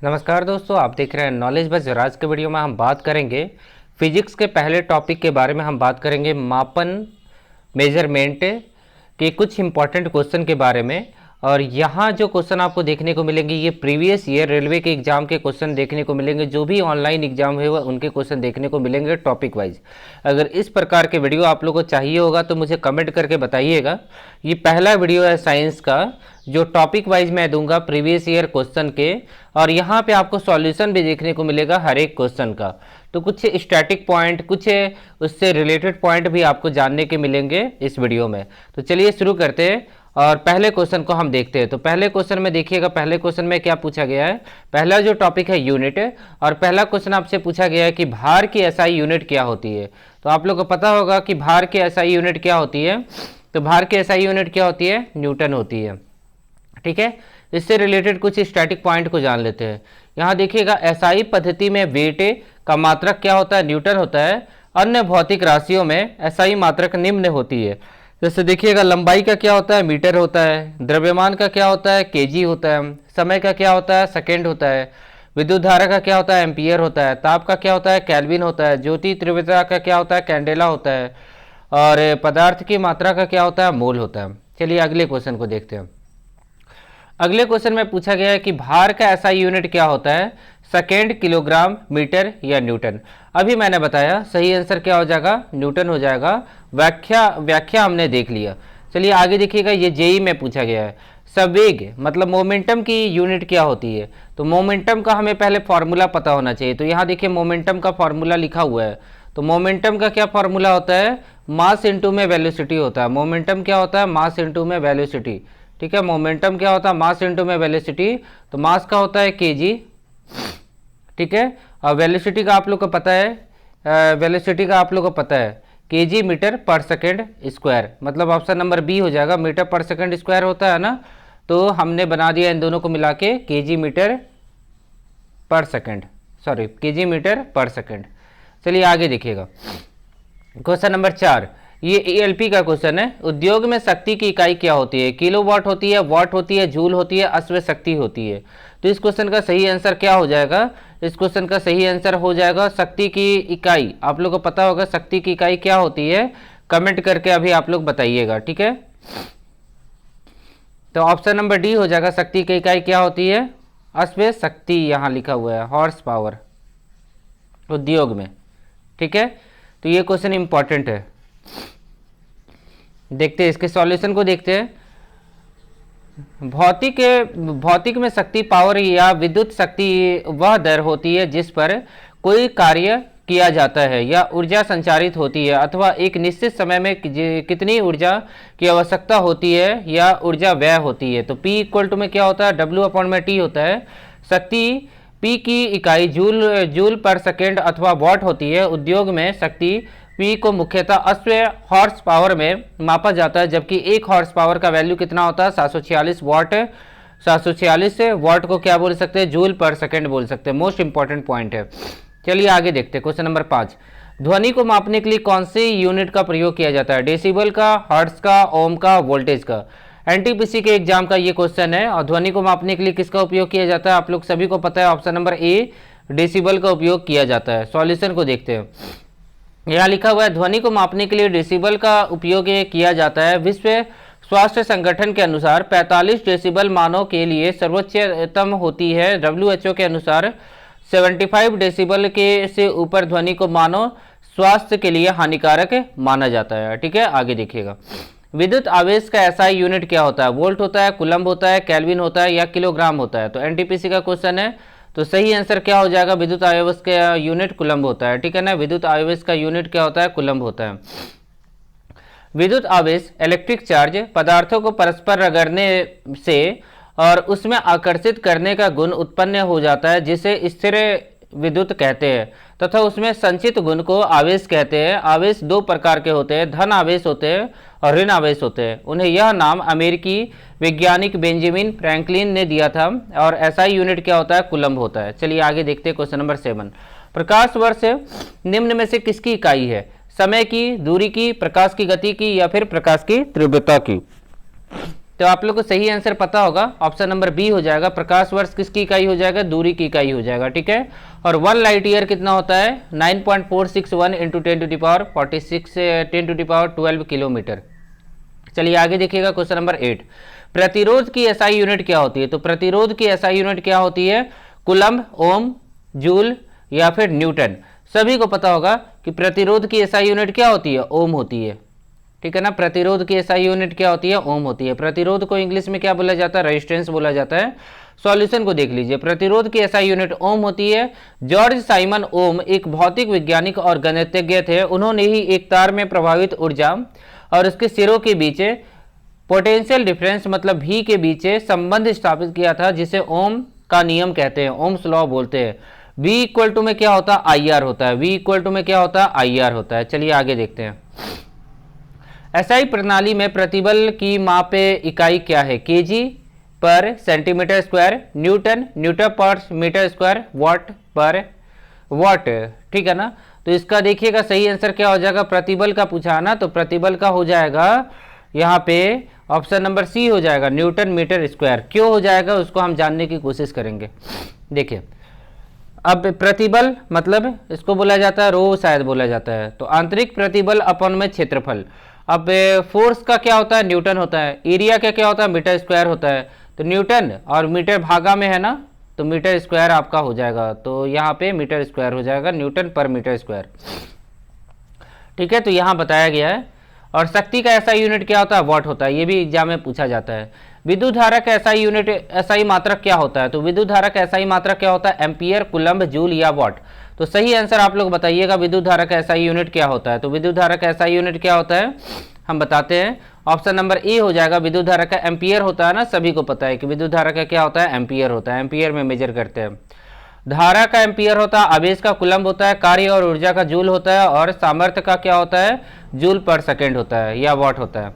नमस्कार दोस्तों, आप देख रहे हैं नॉलेज बस। आज के वीडियो में हम बात करेंगे फिजिक्स के पहले टॉपिक के बारे में। हम बात करेंगे मापन, मेजरमेंट के कुछ इंपॉर्टेंट क्वेश्चन के बारे में। और यहाँ जो क्वेश्चन आपको देखने को मिलेंगे ये प्रीवियस ईयर रेलवे के एग्जाम के क्वेश्चन देखने को मिलेंगे। जो भी ऑनलाइन एग्जाम हुए उनके क्वेश्चन देखने को मिलेंगे टॉपिक वाइज। अगर इस प्रकार के वीडियो आप लोगों को चाहिए होगा तो मुझे कमेंट करके बताइएगा। ये पहला वीडियो है साइंस का जो टॉपिक वाइज मैं दूंगा प्रीवियस ईयर क्वेश्चन के, और यहाँ पे आपको सॉल्यूशन भी देखने को मिलेगा हर एक क्वेश्चन का। तो कुछ स्टैटिक पॉइंट, कुछ उससे रिलेटेड पॉइंट भी आपको जानने के मिलेंगे इस वीडियो में। तो चलिए शुरू करते हैं और पहले क्वेश्चन को हम देखते हैं। तो पहले क्वेश्चन में देखिएगा, पहले क्वेश्चन में क्या पूछा गया है। पहला जो टॉपिक है यूनिट, और पहला क्वेश्चन आपसे पूछा गया है कि भार की एसआई यूनिट क्या होती है। तो आप लोग को पता होगा कि भार की एसआई यूनिट क्या होती है। तो भार की एसआई यूनिट क्या होती है, न्यूटन होती है। ठीक है, इससे रिलेटेड कुछ स्टैटिक पॉइंट को जान लेते हैं। यहाँ देखिएगा एसआई पद्धति में वेट का मात्रक क्या होता है, न्यूटन होता है। अन्य भौतिक राशियों में एसआई मात्रक निम्न होती है। जैसे देखिएगा लंबाई का क्या होता है, मीटर होता है। द्रव्यमान का क्या होता है, केजी होता है। समय का क्या होता है, सेकेंड होता है। विद्युत धारा का क्या होता है, एम्पियर होता है। ताप का क्या होता है, केल्विन होता है। ज्योति तीव्रता का क्या होता है, कैंडेला होता है। और पदार्थ की मात्रा का क्या होता है, मोल होता है। चलिए अगले क्वेश्चन को देखते हैं। अगले क्वेश्चन में पूछा गया है कि भार का एसआई यूनिट क्या होता है, सेकेंड, किलोग्राम, मीटर या न्यूटन। अभी मैंने बताया सही आंसर क्या हो जाएगा, न्यूटन हो जाएगा। व्याख्या हमने देख लिया। चलिए आगे देखिएगा, ये जेई में पूछा गया है। संवेग मतलब मोमेंटम की यूनिट क्या होती है। तो मोमेंटम का हमें पहले फॉर्मूला पता होना चाहिए। तो यहाँ देखिए मोमेंटम का फॉर्मूला लिखा हुआ है। तो मोमेंटम का क्या फॉर्मूला होता है, मास इंटू में वेलोसिटी होता है। मोमेंटम क्या होता है, मास इंटू में वेलोसिटी। ठीक है, मोमेंटम क्या होता है, मास इंटू में वेलोसिटी। तो मास का होता है केजी। ठीक है, और वेलोसिटी का आप लोग को पता है, वेलोसिटी का आप लोग को पता है KG metre per second square. मतलब ऑप्शन नंबर बी हो जाएगा, मीटर पर सेकंड स्क्वायर होता है ना। तो हमने बना दिया इन दोनों को मिला के KG metre per second, sorry KG metre per second. चलिए आगे देखिएगा, क्वेश्चन नंबर 4। ये एएलपी का क्वेश्चन है। उद्योग में शक्ति की इकाई क्या होती है, किलोवाट होती है, वाट होती है, जूल होती है, अश्व शक्ति होती है। तो इस क्वेश्चन का सही आंसर क्या हो जाएगा, इस क्वेश्चन का सही आंसर हो जाएगा शक्ति की इकाई। आप लोग को पता होगा शक्ति की इकाई क्या होती है, कमेंट करके अभी आप लोग बताइएगा। ठीक है, तो ऑप्शन नंबर डी हो जाएगा, शक्ति की इकाई क्या होती है, अश्व शक्ति। यहाँ लिखा हुआ है हॉर्स पावर उद्योग में। ठीक है, तो ये क्वेश्चन इंपॉर्टेंट है। देखते हैं इसके सॉल्यूशन को देखते हैं। भौतिक में शक्ति पावर या विद्युत शक्ति वह दर होती है जिस पर कोई कार्य किया जाता है या ऊर्जा संचारित होती है, अथवा एक निश्चित समय में कितनी ऊर्जा की आवश्यकता होती है या ऊर्जा व्यय होती है। तो P इक्वल टू में क्या होता है, W/T होता है। शक्ति P की इकाई जूल पर सेकेंड अथवा वॉट होती है। उद्योग में शक्ति P को मुख्यतः अश्व हॉर्स पावर में मापा जाता है, जबकि एक हॉर्स पावर का वैल्यू कितना होता है, 746 वाट। 746 वाट को क्या बोल सकते हैं, जूल पर सेकेंड बोल सकते हैं। मोस्ट इंपॉर्टेंट पॉइंट है। चलिए आगे देखते हैं क्वेश्चन नंबर 5। ध्वनि को मापने के लिए कौन सी यूनिट का प्रयोग किया जाता है, डेसिबल का, हर्ट्ज का, ओम का, वोल्टेज का। एनटीपीसी के एग्जाम का ये क्वेश्चन है। और ध्वनि को मापने के लिए किसका उपयोग किया जाता है, आप लोग सभी को पता है, ऑप्शन नंबर ए, डेसिबल का उपयोग किया जाता है। सॉल्यूशन को देखते हैं। यहाँ लिखा हुआ है ध्वनि को मापने के लिए डेसिबल का उपयोग किया जाता है। विश्व स्वास्थ्य संगठन के अनुसार 45 डेसिबल मानव के लिए सर्वोच्चतम होती है। WHO के अनुसार 75 डेसिबल के से ऊपर ध्वनि को मानव स्वास्थ्य के लिए हानिकारक माना जाता है। ठीक है, आगे देखिएगा। विद्युत आवेश का एसआई यूनिट क्या होता है, वोल्ट होता है, कूलम्ब होता है, केल्विन होता है या किलोग्राम होता है। तो एनटीपीसी का क्वेश्चन है, तो सही आंसर क्या हो जाएगा, विद्युत आवेश का यूनिट कूलम्ब होता है। ठीक है ना, विद्युत आवेश का यूनिट क्या होता है, कूलम्ब होता है। विद्युत आवेश इलेक्ट्रिक चार्ज पदार्थों को परस्पर रगड़ने से और उसमें आकर्षित करने का गुण उत्पन्न हो जाता है, जिसे स्थिर विद्युत कहते हैं, तथा उसमें संचित गुण को आवेश कहते हैं। आवेश दो प्रकार के होते हैं, धन आवेश होते हैं और ऋण आवेश होते हैं। उन्हें यह नाम अमेरिकी वैज्ञानिक बेंजामिन फ्रैंकलिन ने दिया था। और एसआई यूनिट क्या होता है, कूलम्ब होता है। चलिए आगे देखते हैं क्वेश्चन नंबर 7। प्रकाश वर्ष निम्न में से किसकी इकाई है, समय की, दूरी की, प्रकाश की गति की या फिर प्रकाश की तीव्रता की। तो आप लोग को सही आंसर पता होगा, ऑप्शन नंबर बी हो जाएगा। प्रकाश वर्ष किसकी इकाई हो जाएगा? दूरी की इकाई हो जाएगा, ठीक है। और 1 लाइट ईयर कितना होता है? 9.461 इंटू 10⁻46 10⁻12 किलोमीटर। चलिए आगे देखिएगा क्वेश्चन नंबर 8। प्रतिरोध की एसआई यूनिट क्या होती है? तो प्रतिरोध की एसआई यूनिट क्या होती है? कूलम्ब, ओम, जूल या फिर न्यूटन। सभी को पता होगा कि प्रतिरोध की एसआई यूनिट क्या होती है? ओम होती है, ठीक है ना। प्रतिरोध की एसआई यूनिट क्या होती है? ओम होती है। प्रतिरोध को इंग्लिश में क्या बोला जाता है? रेजिस्टेंस बोला जाता है। सॉल्यूशन को देख लीजिए। प्रतिरोध की एसआई यूनिट ओम होती है। जॉर्ज साइमन ओम एक भौतिक वैज्ञानिक और गणितज्ञ थे। उन्होंने ही एक तार में प्रभावित ऊर्जा और उसके सिरों के बीच पोटेंशियल डिफरेंस मतलब भी के बीच संबंध स्थापित किया था, जिसे ओम का नियम कहते हैं, ओम्स लॉ बोलते हैं। V इक्वल टू में क्या होता है? आई आर होता है। V इक्वल टू में क्या होता है? आई आर होता है। चलिए आगे देखते हैं। एसआई प्रणाली में प्रतिबल की माप इकाई क्या है? केजी पर सेंटीमीटर स्क्वायर, न्यूटन, न्यूटन पर मीटर स्क्वायर, वाट पर वाट, ठीक है ना। तो इसका देखिएगा सही आंसर क्या हो जाएगा? प्रतिबल का पूछा ना, तो प्रतिबल का हो जाएगा यहाँ पे ऑप्शन नंबर सी हो जाएगा, न्यूटन मीटर स्क्वायर। क्यों हो जाएगा उसको हम जानने की कोशिश करेंगे। देखिए अब प्रतिबल मतलब इसको बोला जाता है रो, शायद बोला जाता है। तो आंतरिक प्रतिबल अपन में क्षेत्रफल। अब फोर्स का क्या होता है? न्यूटन होता है। एरिया का क्या होता है? मीटर स्क्वायर होता है। तो न्यूटन और मीटर भागा में है ना, तो मीटर स्क्वायर आपका हो जाएगा। तो यहाँ पे मीटर स्क्वायर हो जाएगा, न्यूटन पर मीटर स्क्वायर, ठीक है। तो यहाँ बताया गया है। और शक्ति का ऐसा यूनिट क्या होता है? वाट होता है। ये भी एग्जाम में पूछा जाता है। विद्युत धारा का ऐसा यूनिट, ऐसा ही मात्रक क्या होता है? तो विद्युत धारा का ऐसा ही मात्रक क्या होता है? एम्पियर, कूलम्ब, जूल या वाट। तो सही आंसर आप लोग बताइएगा, विद्युत धारा का ऐसा यूनिट क्या होता है? तो विद्युत धारा का ऐसा यूनिट क्या होता है हम बताते हैं। ऑप्शन नंबर ए हो जाएगा, विद्युत धारा का एम्पियर होता है ना। सभी को पता है कि विद्युत धारा का क्या होता है? एम्पियर होता है। एम्पियर में मेजर करते हैं। धारा का एम्पियर होता है, आवेश का कूलम्ब होता है, कार्य और ऊर्जा का जूल होता है, और सामर्थ्य का क्या होता है? जूल पर सेकेंड होता है या वाट होता है,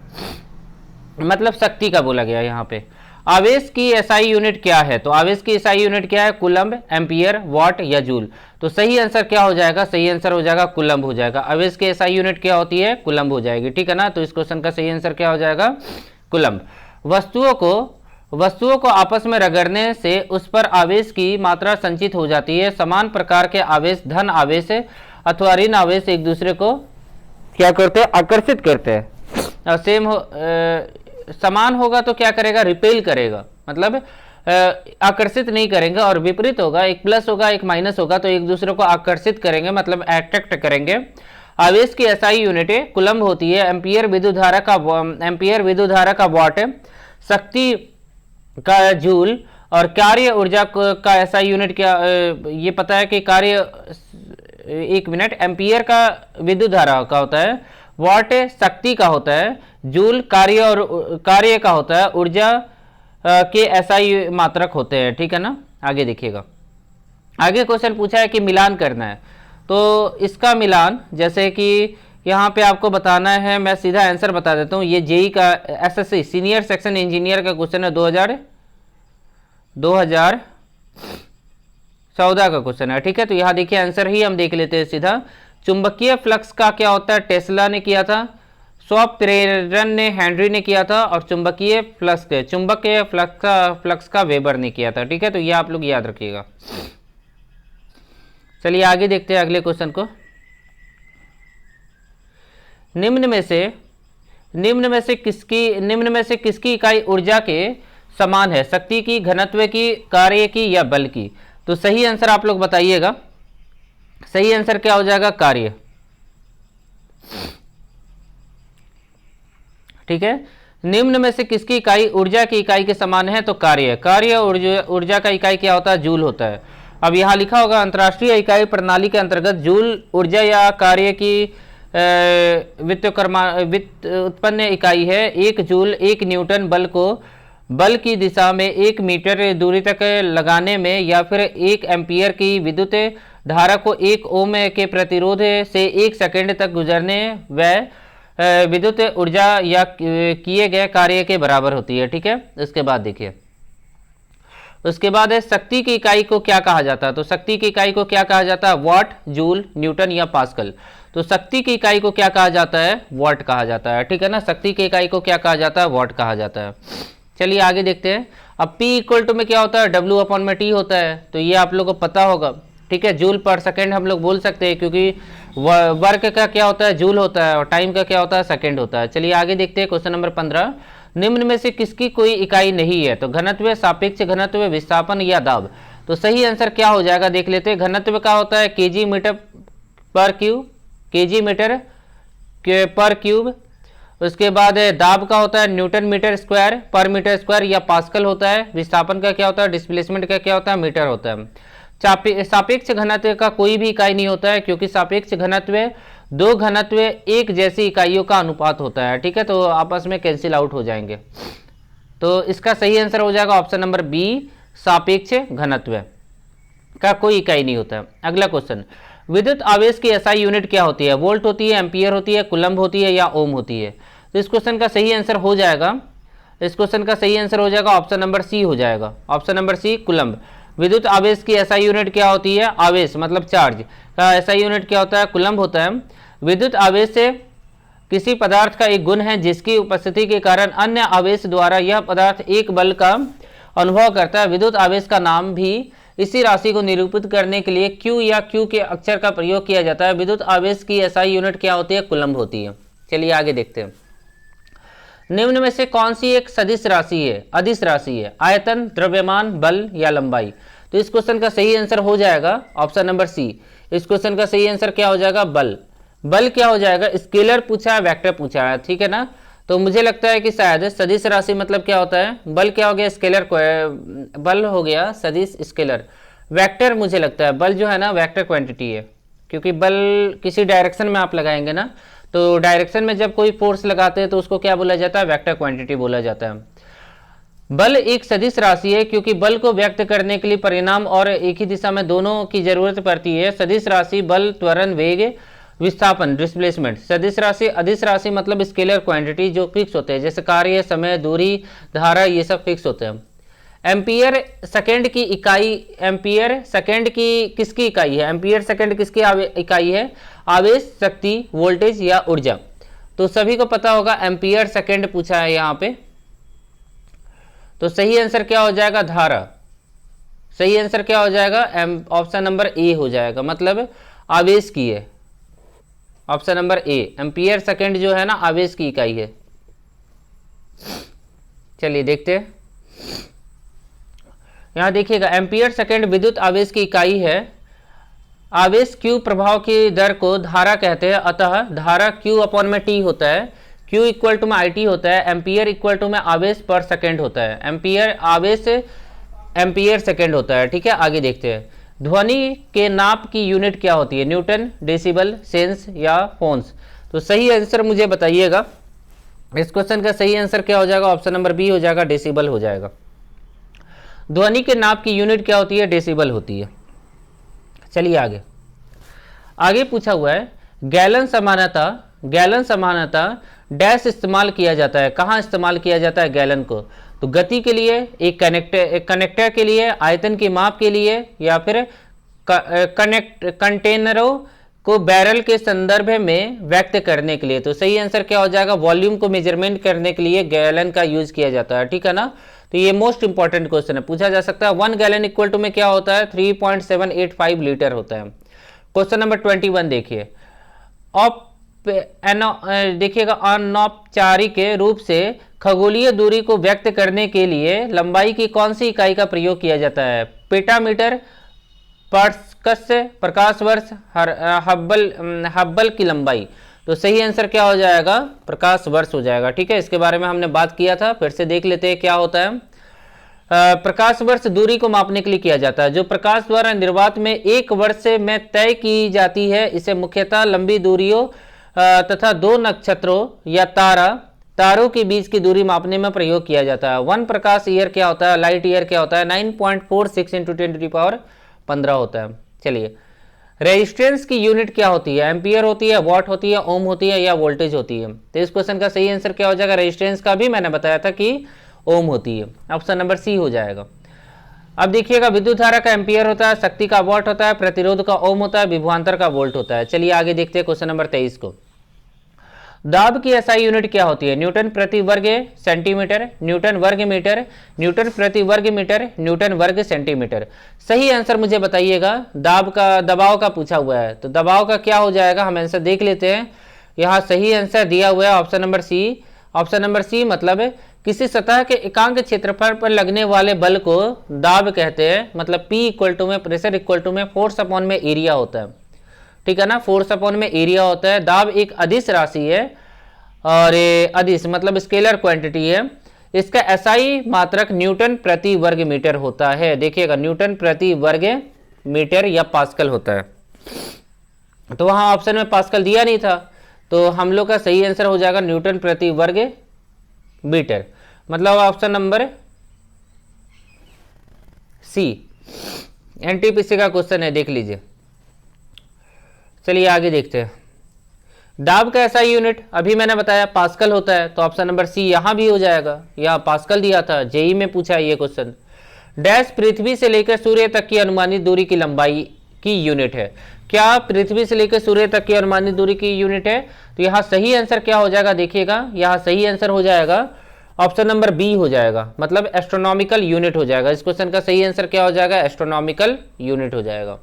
मतलब शक्ति का बोला गया यहाँ पे। आवेश की एसआई यूनिट क्या है? तो आवेश की एसआई यूनिट क्या है? कूलम्ब, एम्पियर, वाट या जूल। तो सही आंसर क्या हो जाएगा? सही आंसर हो जाएगा कूलम्ब हो जाएगा। आवेश की एसआई यूनिट क्या होती है? कूलम्ब हो जाएगी, ठीक है ना। तो इस क्वेश्चन का सही आंसर क्या हो जाएगा? कूलम्ब। वस्तुओं को आपस में रगड़ने से उस पर आवेश की मात्रा संचित हो जाती है। समान प्रकार के आवेश, धन आवेश अथवा ऋण आवेश एक दूसरे को क्या करते हैं? आकर्षित करते हैं। समान होगा तो क्या करेगा? रिपेल करेगा, मतलब आकर्षित नहीं करेंगे। और विपरीत होगा, एक प्लस होगा एक माइनस होगा, तो एक दूसरे को आकर्षित करेंगे, मतलब अट्रैक्ट करेंगे। आवेश की एसआई यूनिट कूलम्ब होती है। एम्पियर विद्युत धारा का वाट, शक्ति का जूल, और कार्य ऊर्जा का एसआई यूनिट क्या? ये पता है कि कार्य, एक मिनट, एम्पियर का विद्युत धारा का होता है, वाट शक्ति का होता है, जूल कार्य का होता है, ऊर्जा के एसआई मात्रक होते हैं, ठीक है ना। आगे देखिएगा। आगे क्वेश्चन पूछा है कि मिलान करना है। तो इसका मिलान, जैसे कि यहाँ पे आपको बताना है, मैं सीधा आंसर बता देता हूँ। ये जेई का एसएससी सीनियर सेक्शन इंजीनियर का क्वेश्चन है, 2014 का क्वेश्चन है, ठीक है। तो यहाँ देखिए आंसर ही हम देख लेते हैं सीधा। चुंबकीय फ्लक्स का क्या होता है? टेस्ला ने किया था, स्वॉप प्रेरण ने हेनरी ने किया था, और चुंबकीय फ्लक्स का वेबर ने किया था, ठीक है। तो ये आप लोग याद रखिएगा। चलिए आगे देखते हैं अगले क्वेश्चन को। निम्न में से किसकी इकाई ऊर्जा के समान है? शक्ति की, घनत्व की, कार्य की या बल की? तो सही आंसर आप लोग बताइएगा। सही आंसर क्या हो जाएगा? कार्य, ठीक है। निम्न में से किसकी इकाई ऊर्जा की इकाई के समान है? तो कार्य ऊर्जा का इकाई क्या होता है? जूल होता है। अब यहाँ लिखा होगा अंतरराष्ट्रीय इकाई प्रणाली के अंतर्गत जूल ऊर्जा या कार्य की उत्पन्न इकाई है। 1 जूल 1 न्यूटन बल को बल की दिशा में 1 मीटर दूरी तक लगाने में, या फिर 1 एम्पियर की विद्युत धारा को 1 ओम के प्रतिरोध से 1 सेकंड तक गुजरने व विद्युत ऊर्जा या किए गए कार्य के बराबर होती है, ठीक है। इसके बाद देखिए, उसके बाद है शक्ति की इकाई को क्या कहा जाता है, तो शक्ति की इकाई को क्या कहा जाता है, वाट, जूल, न्यूटन या पास्कल। तो शक्ति की इकाई को क्या कहा जाता है, वाट कहा जाता है, ठीक है ना। शक्ति की इकाई को क्या कहा जाता है, वाट कहा जाता है। चलिए आगे देखते हैं। अब P इक्वल टू में क्या होता है, W अपॉन में T होता है, तो ये आप लोग को पता होगा, ठीक है। जूल पर सेकेंड हम लोग बोल सकते हैं, क्योंकि वर्क का क्या होता है, जूल होता है, और टाइम का क्या होता है, सेकेंड होता है। चलिए आगे देखते हैं क्वेश्चन नंबर 15। निम्न में से किसकी कोई इकाई नहीं है, तो घनत्व, सापेक्ष घनत्व, विस्थापन या दाब। तो सही आंसर क्या हो जाएगा, देख लेते हैं। घनत्व का होता है केजी मीटर पर क्यूब, केजी मीटर पर क्यूब। उसके बाद दाब का होता है न्यूटन मीटर स्क्वायर पर मीटर स्क्वायर या पास्कल होता है। विस्थापन का क्या होता है, डिस्प्लेसमेंट का क्या होता है, मीटर होता है। सापेक्ष घनत्व का कोई भी इकाई नहीं होता है, क्योंकि सापेक्ष घनत्व दो घनत्व एक जैसी इकाइयों का अनुपात होता है, ठीक है। तो आपस में कैंसिल आउट हो जाएंगे। तो इसका सही आंसर हो जाएगा ऑप्शन नंबर बी, सापेक्ष घनत्व का कोई इकाई नहीं होता है। अगला क्वेश्चन, विद्युत आवेश की एसआई यूनिट क्या होती है, वोल्ट होती है, एम्पियर होती है, कूलम्ब होती है या ओम होती है। तो इस क्वेश्चन का सही आंसर हो जाएगा, इस क्वेश्चन का सही आंसर हो जाएगा ऑप्शन नंबर सी हो जाएगा, ऑप्शन नंबर सी, कूलम्ब। विद्युत आवेश की एसआई यूनिट क्या होती है, आवेश मतलब चार्ज का एसआई यूनिट क्या होता है, कूलम्ब होता है। विद्युत आवेश से किसी पदार्थ का एक गुण है जिसकी उपस्थिति के कारण अन्य आवेश द्वारा यह पदार्थ एक बल का अनुभव करता है। विद्युत आवेश का नाम भी इसी राशि को निरूपित करने के लिए Q या Q के अक्षर का प्रयोग किया जाता है। विद्युत आवेश की एसआई यूनिट क्या होती है, कूलम्ब होती है। चलिए आगे देखते हैं। निम्न में से कौन सी एक सदिश राशि है, अदिश राशि है, आयतन, द्रव्यमान, बल या लंबाई। तो इस क्वेश्चन का सही आंसर हो जाएगा ऑप्शन नंबर सी। इस क्वेश्चन का सही आंसर क्या हो जाएगा, बल। बल क्या हो जाएगा, स्केलर पूछा है, वेक्टर पूछा है, ठीक है ना। तो मुझे लगता है कि शायद सदिश राशि मतलब क्या होता है, बल क्या हो गया, स्केलर, बल हो गया सदिश स्केलर। वेक्टर मुझे लगता है बल जो है ना वेक्टर क्वांटिटी है, क्योंकि बल किसी डायरेक्शन में आप लगाएंगे ना, तो डायरेक्शन में जब कोई फोर्स लगाते हैं तो उसको क्या बोला जाता है, वेक्टर क्वांटिटी बोला जाता है। बल एक सदिश राशि है, क्योंकि बल को व्यक्त करने के लिए परिणाम और एक ही दिशा में दोनों की जरूरत पड़ती है। सदिश राशि बल, त्वरण, वेग, विस्थापन, डिस्प्लेसमेंट। सदिश राशि, अदिश राशि मतलब स्केलर क्वांटिटी जो फिक्स होते हैं, जैसे कार्य, समय, दूरी, धारा, ये सब फिक्स होते हैं। एम्पियर सेकंड की इकाई, एम्पियर सेकंड की किसकी इकाई है, एम्पियर सेकंड किसकी इकाई है, आवेश, शक्ति, वोल्टेज या ऊर्जा। तो सभी को पता होगा एम्पियर सेकंड पूछा है यहाँ पे, तो सही आंसर क्या हो जाएगा, धारा। सही आंसर क्या हो जाएगा, ऑप्शन नंबर ए हो जाएगा, मतलब आवेश की है, ऑप्शन नंबर ए। एम्पियर सेकंड जो है ना आवेश की इकाई है। चलिए देखते हैं, यहां देखिएगा एम्पियर सेकंड विद्युत आवेश की इकाई है। आवेश Q प्रभाव की दर को धारा कहते हैं, अतः धारा Q अपॉन में T होता है। Q इक्वल टू में IT होता है। एम्पियर इक्वल टू में आवेश पर सेकंड होता है। एम्पियर आवेश एम्पियर सेकंड होता है, ठीक है। आगे देखते हैं, ध्वनि के नाप की यूनिट क्या होती है, न्यूटन, डेसिबल, सेंस या फोन्स। तो सही आंसर मुझे बताइएगा, इस क्वेश्चन का सही आंसर क्या हो जाएगा, ऑप्शन नंबर बी हो जाएगा, डेसिबल हो जाएगा। ध्वनि के नाप की यूनिट क्या होती है, डेसिबल होती है। चलिए आगे, आगे पूछा हुआ है गैलन समानता, गैलन समानता डैश इस्तेमाल किया जाता है, कहाँ इस्तेमाल किया जाता है गैलन को। तो गति के लिए, एक कनेक्टर के लिए, आयतन के माप के लिए, या फिर कंटेनरों को बैरल के संदर्भ में व्यक्त करने के लिए। तो सही आंसर क्या हो जाएगा, वॉल्यूम को मेजरमेंट करने के लिए गैलन का यूज किया जाता है, ठीक है ना। तो ये मोस्ट इंपॉर्टेंट क्वेश्चन है, पूछा जा सकता है। 1 गैलन इक्वल टू में क्या होता है, 3.785 लीटर होता है। क्वेश्चन नंबर 21 देखिए, देखिएगा अनौपचारिक रूप से खगोलीय दूरी को व्यक्त करने के लिए लंबाई की कौन सी इकाई का प्रयोग किया जाता है, पेटामीटर, पर्सकस, प्रकाश वर्ष, हब्बल की लंबाई। तो सही आंसर क्या हो जाएगा, प्रकाश वर्ष हो जाएगा, ठीक है। इसके बारे में हमने बात किया था, फिर से देख लेते हैं क्या होता है। प्रकाश वर्ष दूरी को मापने के लिए किया जाता है, जो प्रकाश द्वारा निर्वात में एक वर्ष में तय की जाती है। इसे मुख्यतः लंबी दूरियों तथा दो नक्षत्रों या तारों के बीच की दूरी मापने में प्रयोग किया जाता है। 1 प्रकाश ईयर क्या होता है, लाइट ईयर क्या होता है, 9.46 × 10⁻15 होता है। चलिए, रेजिस्टेंस की यूनिट क्या होती है, एम्पियर होती है, वॉट होती है, ओम होती है या वोल्टेज होती है। तो इस क्वेश्चन का सही आंसर क्या हो जाएगा, रेजिस्टेंस का भी मैंने बताया था कि ओम होती है, ऑप्शन नंबर सी हो जाएगा। अब देखिएगा, विद्युत धारा का एम्पियर होता है, शक्ति का वॉट होता है, प्रतिरोध का ओम होता है, विभवांतर का वोल्ट होता है। चलिए आगे देखते हैं क्वेश्चन नंबर 23 को। दाब की एसआई यूनिट क्या होती है? न्यूटन प्रति वर्ग सेंटीमीटर, न्यूटन वर्ग मीटर, न्यूटन प्रति वर्ग मीटर, न्यूटन वर्ग सेंटीमीटर। सही आंसर मुझे बताइएगा। दाब का, दबाव का पूछा हुआ है, तो दबाव का क्या हो जाएगा, हम आंसर देख लेते हैं। यहाँ सही आंसर दिया हुआ है option number C. Option number C मतलब किसी सतह के एकांक क्षेत्रफल पर लगने वाले बल को दाब कहते हैं। मतलब P इक्वल टू में प्रेशर इक्वल टू में फोर्स अपॉन में एरिया होता है, ठीक है ना। फोर्स अपॉन में एरिया होता है। दाब एक अदिश राशि है, और अदिश मतलब स्केलर क्वांटिटी है। इसका एसआई मात्रक न्यूटन प्रति वर्ग मीटर होता है। देखिएगा, न्यूटन प्रति वर्ग मीटर या पास्कल होता है। तो वहां ऑप्शन में पास्कल दिया नहीं था, तो हम लोग का सही आंसर हो जाएगा न्यूटन प्रति वर्ग मीटर, मतलब ऑप्शन नंबर सी। एनटीपीसी का क्वेश्चन है, देख लीजिए। चलिए आगे देखते हैं। दाब का ऐसा यूनिट अभी मैंने बताया पास्कल होता है, तो ऑप्शन नंबर सी यहां भी हो जाएगा। यहां पास्कल दिया था, जेई में पूछा है ये क्वेश्चन। डैश पृथ्वी से लेकर सूर्य तक की अनुमानित दूरी की लंबाई की यूनिट है। क्या पृथ्वी से लेकर सूर्य तक की अनुमानित दूरी की यूनिट है? तो यहाँ सही आंसर क्या हो जाएगा, देखिएगा, यहाँ सही आंसर हो जाएगा ऑप्शन नंबर बी हो जाएगा, मतलब एस्ट्रोनॉमिकल यूनिट हो जाएगा। इस क्वेश्चन का सही आंसर क्या हो जाएगा, एस्ट्रोनॉमिकल यूनिट हो जाएगा।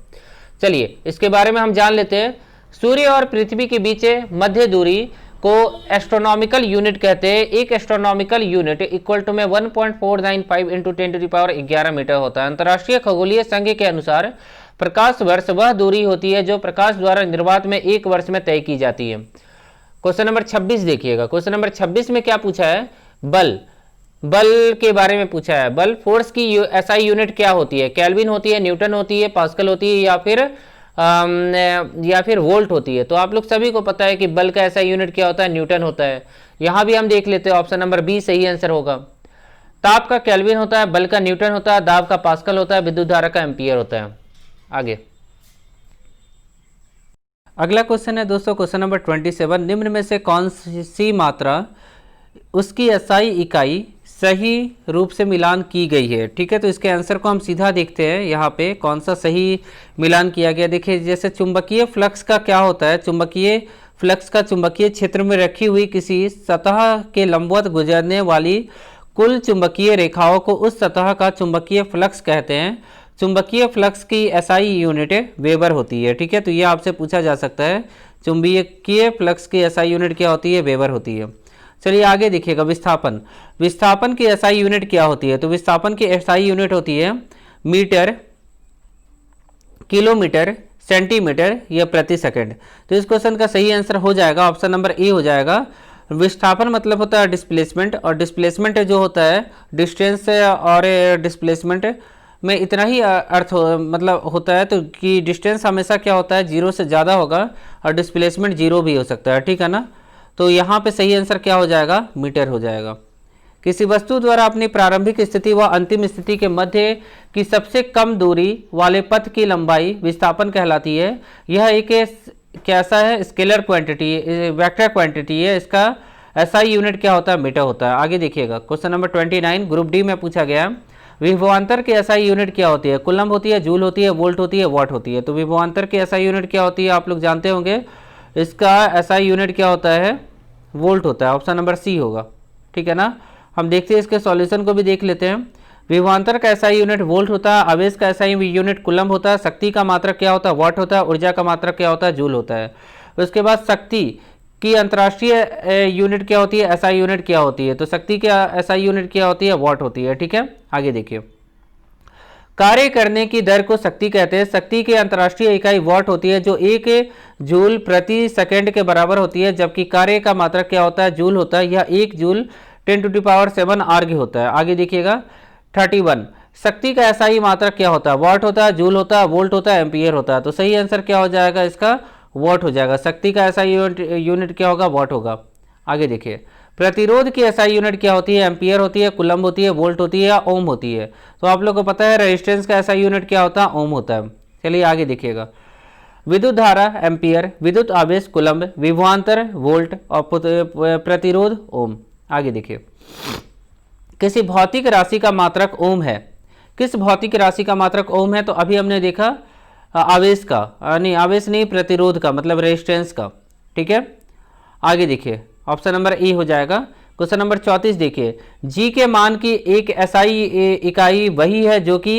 चलिए इसके बारे में हम जान लेते हैं। सूर्य और पृथ्वी के बीच मध्य दूरी को एस्ट्रोनॉमिकल यूनिट कहते हैं। एक एस्ट्रोनॉमिकल यूनिट इक्वल टू में 1.495 इंटू 10⁻11 मीटर होता है। अंतर्राष्ट्रीय खगोलीय संघ के अनुसार प्रकाश वर्ष वह दूरी होती है जो प्रकाश द्वारा निर्वात में एक वर्ष में तय की जाती है। क्वेश्चन नंबर 26 देखिएगा। क्वेश्चन नंबर 26 में क्या पूछा है, बल के बारे में पूछा है। बल फोर्स की एसआई यूनिट क्या होती है? केल्विन होती है, न्यूटन होती है, पास्कल होती है, या फिर वोल्ट होती है। तो आप लोग सभी को पता है कि बल का एसआई यूनिट क्या होता है, न्यूटन होता है। यहां भी हम देख लेते हैं, ऑप्शन नंबर बी सही आंसर होगा। ताप का केल्विन होता है, बल का न्यूटन होता है, दाब का पास्कल होता है, विद्युत धारा का एम्पियर होता है। आगे अगला क्वेश्चन है दोस्तों, क्वेश्चन नंबर 27। निम्न में से कौन सी मात्रा उसकी एसआई इकाई सही रूप से मिलान की गई है? ठीक है, तो इसके आंसर को हम सीधा देखते हैं। यहाँ पे कौन सा सही मिलान किया गया, देखिए जैसे चुंबकीय फ्लक्स का क्या होता है, चुंबकीय फ्लक्स का चुंबकीय क्षेत्र में रखी हुई किसी सतह के लंबवत गुजरने वाली कुल चुंबकीय रेखाओं को उस सतह का चुंबकीय फ्लक्स कहते हैं। चुंबकीय फ्लक्स की एसआई यूनिट वेबर होती है। ठीक है, तो ये आपसे पूछा जा सकता है, चुंबकीय फ्लक्स की एसआई यूनिट क्या होती है, वेबर होती है। चलिए आगे देखिएगा, विस्थापन की एसआई यूनिट क्या होती है? तो विस्थापन की एसआई यूनिट होती है मीटर, किलोमीटर, सेंटीमीटर या प्रति सेकंड। तो इस क्वेश्चन का सही आंसर हो जाएगा ऑप्शन नंबर ए हो जाएगा। विस्थापन मतलब होता है डिस्प्लेसमेंट, और डिस्प्लेसमेंट जो होता है डिस्टेंस और डिस्प्लेसमेंट में इतना ही अर्थ मतलब होता है, तो कि डिस्टेंस हमेशा क्या होता है, जीरो से ज़्यादा होगा, और डिस्प्लेसमेंट जीरो भी हो सकता है। ठीक है ना, तो यहाँ पे सही आंसर क्या हो जाएगा, मीटर हो जाएगा। किसी वस्तु द्वारा अपनी प्रारंभिक स्थिति व अंतिम स्थिति के मध्य की सबसे कम दूरी वाले पथ की लंबाई विस्थापन कहलाती है। यह एक कैसा है, स्केलर क्वांटिटी, वेक्टर क्वांटिटी है। इसका एसआई यूनिट क्या होता है, मीटर होता है। आगे देखिएगा, क्वेश्चन नंबर 29 ग्रुप डी में पूछा गया। विभवांतर की एसआई यूनिट क्या होती है? कूलम्ब होती है, जूल होती है, वोल्ट होती है, वॉट होती है। तो विभवांतर की एसआई यूनिट क्या होती है, आप लोग जानते होंगे। इसका एसआई यूनिट क्या होता है, वोल्ट होता है। ऑप्शन नंबर सी होगा। ठीक है ना, हम देखते हैं इसके सॉल्यूशन को भी देख लेते हैं। विभवांतर का एसआई यूनिट वोल्ट होता है, आवेश का एसआई यूनिट कूलम्ब होता है, शक्ति का मात्रक क्या होता है, वॉट होता है, ऊर्जा का मात्रक क्या होता है, जूल होता है। उसके बाद शक्ति की अंतर्राष्ट्रीय यूनिट क्या होती है, एसआई यूनिट क्या होती है? तो शक्ति की एसआई यूनिट क्या होती है, वॉट होती है। ठीक है, आगे देखिए। कार्य करने की दर को शक्ति कहते हैं। शक्ति की अंतर्राष्ट्रीय इकाई वॉट होती है, जो 1 जूल प्रति सेकंड के बराबर होती है, जबकि कार्य का मात्रक क्या होता है, जूल होता है। यह 1 जूल 10⁻7 आर्ग होता है। आगे देखिएगा 31। शक्ति का एसआई मात्रक क्या होता है, वॉट होता है, जूल होता है, वोल्ट होता है, एम्पियर होता है। तो सही आंसर क्या हो जाएगा इसका, वॉट हो जाएगा। शक्ति का एसआई यूनिट क्या होगा, वॉट होगा। आगे देखिए, प्रतिरोध की एसआई यूनिट क्या होती है, एम्पियर होती है, कूलम्ब होती है, वोल्ट होती है, या ओम होती है। तो आप लोग को पता है रेजिस्टेंस का एसआई यूनिट क्या होता है, ओम होता है। चलिए आगे देखिएगा। विद्युत धारा एम्पियर, विद्युत आवेश कूलम्ब, विभवांतर वोल्ट और प्रतिरोध ओम। आगे देखिए, किसी भौतिक राशि का मात्रक ओम है। किस भौतिक राशि का मात्रक ओम है? तो अभी हमने देखा आवेश का, नहीं आवेश नहीं, प्रतिरोध का, मतलब रेजिस्टेंस का। ठीक है, आगे देखिए ऑप्शन नंबर ए हो जाएगा। क्वेश्चन नंबर 34 देखिए, जी के मान की एक एसआई इकाई वही है जो कि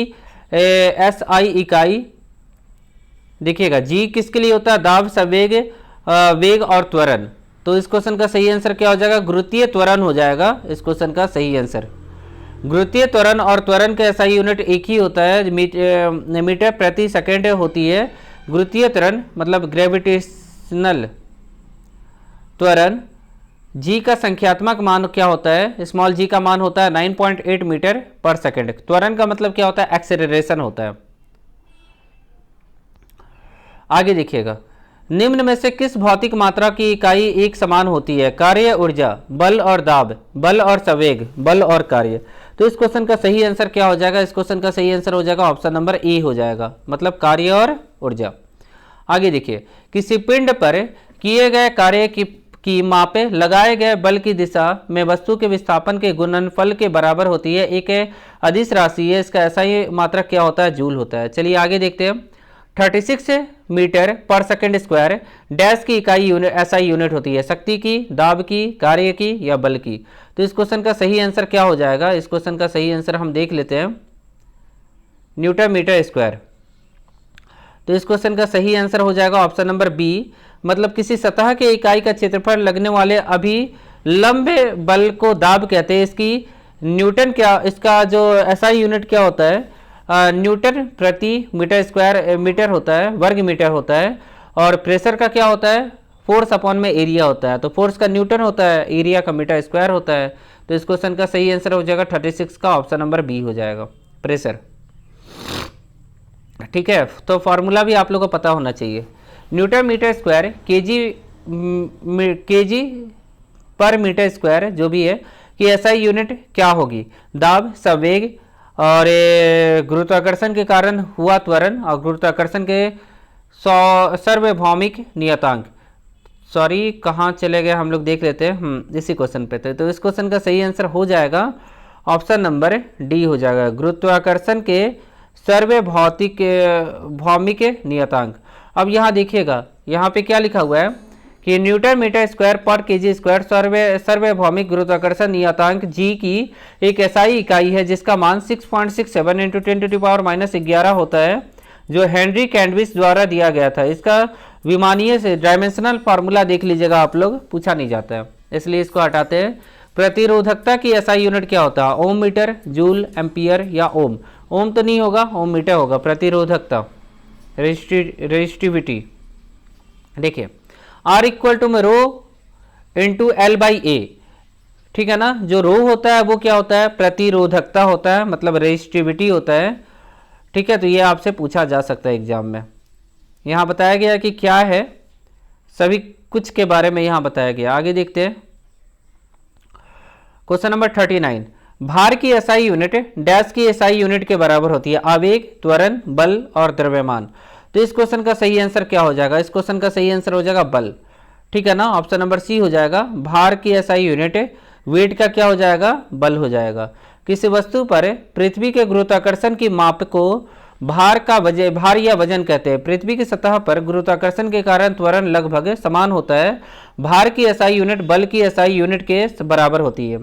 एसआई इकाई, देखिएगा जी किसके लिए होता है? दाब, संवेग, वेग और त्वरण। तो इस क्वेश्चन का सही आंसर क्या हो जाएगा? गुरुत्वीय त्वरण हो जाएगा इस क्वेश्चन का सही आंसर। गुरुत्वीय त्वरण और त्वरण का एसआई यूनिट एक ही होता है, मीटर प्रति सेकेंड होती है। गुरुत्वीय त्वरण मतलब ग्रेविटेशनल त्वरण, जी का संख्यात्मक मान क्या होता है? स्मॉल जी का मान होता है 9.8 मीटर पर सेकेंड। त्वरण का मतलब क्या होता है? एक्सेलरेशन होता है। आगे देखिएगा, निम्न में से किस भौतिक मात्रा की इकाई एक समान होती है? कार्य, ऊर्जा, बल और दाब, बल और संवेग, बल और कार्य। तो इस क्वेश्चन का सही आंसर क्या हो जाएगा? इस क्वेश्चन का सही आंसर हो जाएगा ऑप्शन नंबर ए हो जाएगा, मतलब कार्य और ऊर्जा। आगे देखिए, किसी पिंड पर किए गए कार्य की मापे लगाए गए बल की दिशा में वस्तु के विस्थापन के गुणनफल के बराबर होती है। एक अदिश राशि है, इसका एसआई मात्रक क्या होता है? जूल होता है। चलिए आगे देखते हैं। 36 metre per second square dash की इकाई यूनिट एसआई यूनिट होती है? शक्ति की, दाब की, कार्य की या बल की? तो इस क्वेश्चन का सही आंसर क्या हो जाएगा? इस क्वेश्चन का सही आंसर हम देख लेते हैं, न्यूटन मीटर स्क्वायर। तो इस क्वेश्चन का सही आंसर हो जाएगा ऑप्शन नंबर बी, मतलब किसी सतह के इकाई का क्षेत्रफल लगने वाले अभिलंब बल को दाब कहते हैं। इसकी न्यूटन क्या, इसका जो एसआई यूनिट क्या होता है? न्यूटन प्रति मीटर स्क्वायर मीटर होता है, वर्ग मीटर होता है। और प्रेशर का क्या होता है? फोर्स अपॉन में एरिया होता है। तो फोर्स का न्यूटन होता है, एरिया का मीटर स्क्वायर होता है। तो इस क्वेश्चन का सही आंसर हो जाएगा 36 का ऑप्शन नंबर बी हो जाएगा, प्रेशर। ठीक है, तो फॉर्मूला भी आप लोगों को पता होना चाहिए। न्यूटन मीटर स्क्वायर केजी पर मीटर स्क्वायर जो भी है कि एसआई यूनिट क्या होगी? दाब, संवेग और गुरुत्वाकर्षण के कारण हुआ त्वरण और गुरुत्वाकर्षण के सार्वभौमिक नियतांक। सॉरी, कहाँ चले गए हम लोग देख लेते हैं, इसी क्वेश्चन पे थे। तो इस क्वेश्चन का सही आंसर हो जाएगा ऑप्शन नंबर डी हो जाएगा, गुरुत्वाकर्षण के सार्वभौमिक नियतांक। अब यहाँ देखिएगा, यहाँ पे क्या लिखा हुआ है कि न्यूटन मीटर स्क्वायर पर केजी स्क्वायर सार्वभौमिक गुरुत्वाकर्षण नियतांक जी की एक एसआई इकाई है जिसका मान 6.67 इंटू 10⁻⁻11 होता है, जो हेनरी कैंडविच द्वारा दिया गया था। इसका विमानीय से डायमेंशनल फार्मूला देख लीजिएगा आप लोग, पूछा नहीं जाता है इसलिए इसको हटाते हैं। प्रतिरोधकता की एसआई यूनिट क्या होता है? ओम, मीटर, जूल, एम्पियर या ओम? ओम तो नहीं होगा, ओम मीटर होगा। प्रतिरोधकता, रेजिस्टिविटी, देखिए आर इक्वल टू में रो इंटू एल बाई ए। ठीक है ना, जो रो होता है वो क्या होता है? प्रतिरोधकता होता है, मतलब रेजिस्टिविटी होता है। ठीक है, तो ये आपसे पूछा जा सकता है एग्जाम में। यहाँ बताया गया कि क्या है, सभी कुछ के बारे में यहाँ बताया गया। आगे देखते हैं क्वेश्चन नंबर 39, भार की एसआई यूनिट डैश की एसआई यूनिट के बराबर होती है? आवेग, त्वरण, बल और द्रव्यमान। तो इस क्वेश्चन का सही आंसर क्या हो जाएगा? इस क्वेश्चन का सही आंसर हो जाएगा बल। ठीक है ना, ऑप्शन नंबर सी हो जाएगा। भार की एसआई यूनिट वेट का क्या हो जाएगा? बल हो जाएगा। किसी वस्तु पर पृथ्वी के गुरुत्वाकर्षण की माप को भार या वजन कहते हैं। पृथ्वी की सतह पर गुरुत्वाकर्षण के कारण त्वरण लगभग समान होता है। भार की एसआई यूनिट बल की एसआई यूनिट के बराबर होती है।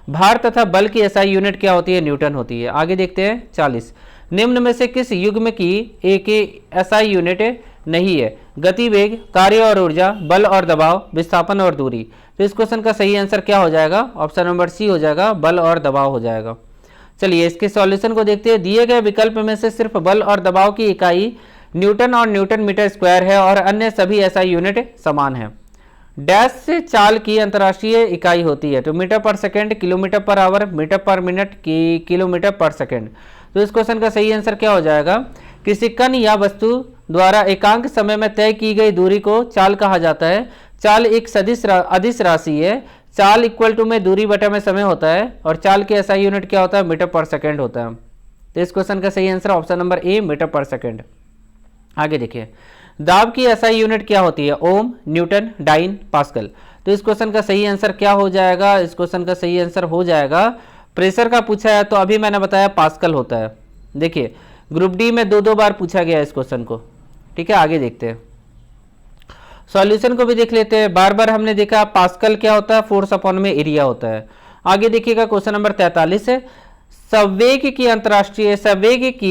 भार तथा बल की एसआई यूनिट क्या होती है? न्यूटन होती है। आगे देखते हैं 40, निम्न में से किस युग्म की एक एसआई यूनिट नहीं है? गति, वेग, कार्य और ऊर्जा, बल और दबाव, विस्थापन और दूरी। तो इस क्वेश्चन का सही आंसर क्या हो जाएगा? ऑप्शन नंबर सी हो जाएगा, बल और दबाव हो जाएगा। चलिए इसके सॉल्यूशन को देखते हैं। दिए गए विकल्प में से सिर्फ बल और दबाव की इकाई न्यूटन और न्यूटन मीटर स्क्वायर है और अन्य सभी एसआई यूनिट समान है। डैश से चाल की अंतर्राष्ट्रीय इकाई होती है? तो metre per second, kilometre per hour, metre per minute, kilometre per second. तो इस क्वेश्चन का सही आंसर क्या हो जाएगा? किसी कण या वस्तु द्वारा एकांक समय में तय की गई दूरी को चाल कहा जाता है। चाल एक अदिश राशि है। चाल इक्वल टू में दूरी बटा में समय होता है और चाल की एसआई यूनिट क्या होता है? मीटर पर सेकंड होता है। तो इस क्वेश्चन का सही answer option number A, metre per second. आगे देखिए, दाब की एसआई यूनिट क्या होती है? Ohm, newton, dyne, pascal. तो इस क्वेश्चन का सही आंसर क्या हो जाएगा? इस क्वेश्चन का सही आंसर हो जाएगा, प्रेशर का पूछा है तो अभी मैंने बताया पास्कल होता है। देखिए ग्रुप डी में 2 बार पूछा गया इस क्वेश्चन को। ठीक है, आगे देखते हैं, सॉल्यूशन को भी देख लेते हैं। बार बार हमने देखा पास्कल क्या होता है, फोर्स अपॉन में एरिया होता है। आगे देखिएगा क्वेश्चन नंबर 43 है, संवेग की